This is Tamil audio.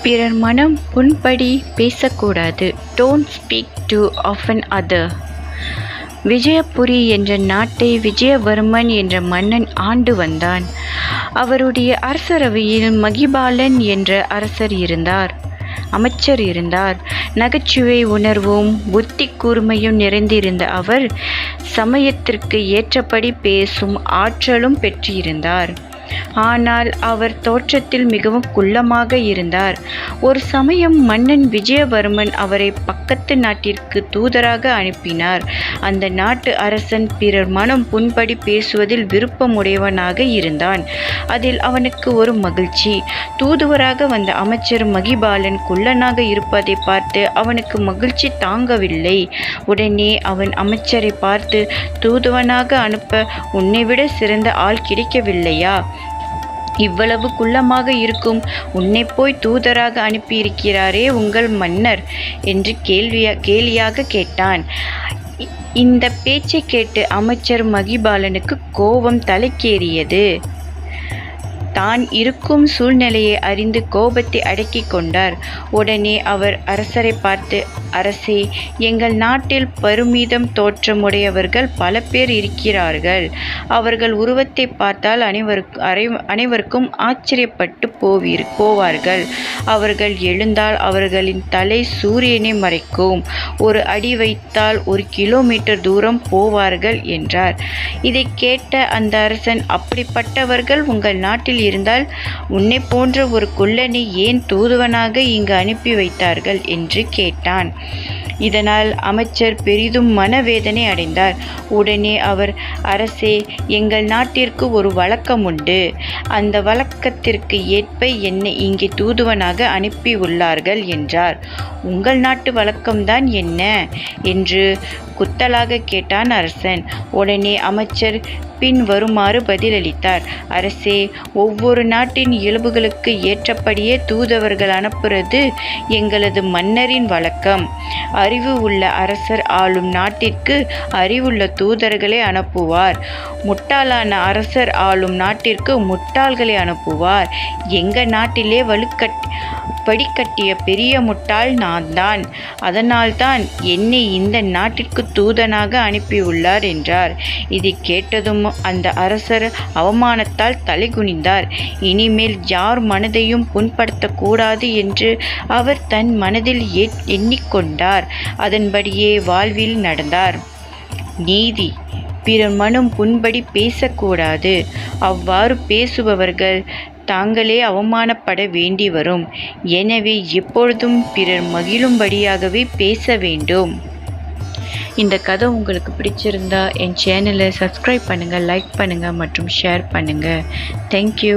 பிறர் மனம் புண்படி பேசக்கூடாது. Don't speak to of another. Vijayapuri என்ற நாட்டை விஜயவர்மன் என்ற மன்னன் ஆண்டு வந்தான். அவருடைய அரசரவையில் மகிபாலன் என்ற அமைச்சர் இருந்தார். நகைச்சுவை உணர்வும் புத்தி கூர்மையும் நிறைந்திருந்த அவர் சமயத்திற்கு ஏற்றபடி பேசும் ஆற்றலும் பெற்றிருந்தார். ஆனால் அவர் தோற்றத்தில் மிகவும் குள்ளமாக இருந்தார். ஒரு சமயம் மன்னன் விஜயவர்மன் அவரை பக்கத்து நாட்டிற்கு தூதராக அனுப்பினார். அந்த நாட்டு அரசன் பிறர் மனம் புண்படி பேசுவதில் விருப்பமுடையவனாக இருந்தான். அதில் அவனுக்கு ஒரு மகிழ்ச்சி. தூதுவராக வந்த அமைச்சர் மகிபாலன் குள்ளனாக இருப்பதை பார்த்து அவனுக்கு மகிழ்ச்சி தாங்கவில்லை. உடனே அவன் அமைச்சரை பார்த்து, தூதுவனாக அனுப்ப உன்னைவிட சிறந்த ஆள் கிடைக்கவில்லையா? இவ்வளவு குள்ளமாக இருக்கும் உன்னை போய் தூதராக அனுப்பியிருக்கிறாரே உங்கள் மன்னர் என்று கேலியாக கேட்டான். இந்த பேச்சை கேட்டு அமைச்சர் மகிபாலனுக்கு கோபம் தலைக்கேறியது. தான் இருக்கும் சூழ்நிலையை அறிந்து கோபத்தை அடக்கி கொண்டார். உடனே அவர் அரசரை பார்த்து, அரசே, எங்கள் நாட்டில் பருமிதம் தோற்றமுடையவர்கள் பல பேர் இருக்கிறார்கள். அவர்கள் உருவத்தை பார்த்தால் அனைவருக்கும் ஆச்சரியப்பட்டு போவார்கள். அவர்கள் எழுந்தால் அவர்களின் தலை சூரியனை மறைக்கும். ஒரு அடி வைத்தால் 1 கிலோமீட்டர் தூரம் போவார்கள் என்றார். இதை கேட்ட அந்த அரசன், அப்படிப்பட்டவர்கள் உங்கள் நாட்டில் இருந்தால் உன்னை போன்ற ஒரு குள்ளனை ஏன் தூதுவனாக இங்கு அனுப்பி வைத்தார்கள் என்று கேட்டான். இதனால் அமைச்சர் பெரிதும் மனவேதனை அடைந்தார். உடனே அவர், அரசே, எங்கள் நாட்டிற்கு ஒரு வழக்கம் உண்டு. அந்த வழக்கத்திற்கு ஏற்ப என்னை இங்கே தூதுவனாக அனுப்பியுள்ளார்கள் என்றார். உங்கள் நாட்டு வழக்கம்தான் என்ன என்று குத்தலாக கேட்டான் அரசன். உடனே அமைச்சர் பின் வருமாறு பதிலளித்தார். அரசே, ஒவ்வொரு நாட்டின் இயல்புகளுக்கு ஏற்றபடியே தூதுவர்கள் அனுப்புவது எங்களது மன்னரின் வழக்கம். அறிவு உள்ள அரசர் ஆளும் நாட்டிற்கு அறிவுள்ள தூதர்களை அனுப்புவார். முட்டாளான அரசர் ஆளும் நாட்டிற்கு முட்டாள்களை அனுப்புவார். எங்கள் நாட்டிலே படிக்கட்டிய பெரிய முட்டாள் நான் தான். அதனால்தான் என்னை இந்த நாட்டிற்கு தூதனாக அனுப்பியுள்ளார் என்றார். இதை கேட்டதும் அந்த அரசர் அவமானத்தால் தலைகுனிந்தார். இனிமேல் யார் மனதையும் புண்படுத்தக்கூடாது என்று அவர் தன் மனதில் எண்ணிக்கொண்டார். அதன்படியே வாழ்வில் நடந்தார். நீதி: பிறர் மனம் புண்படி பேசக்கூடாது. அவ்வாறு பேசுபவர்கள் தாங்களே அவமானப்பட வேண்டி வரும். எனவே எப்பொழுதும் பிறர் மகிழும்படியாகவே பேச வேண்டும். இந்த கதை உங்களுக்கு பிடிச்சிருந்தா என் சேனலை சப்ஸ்கிரைப் பண்ணுங்கள், லைக் பண்ணுங்கள் மற்றும் ஷேர் பண்ணுங்கள். தேங்க்யூ.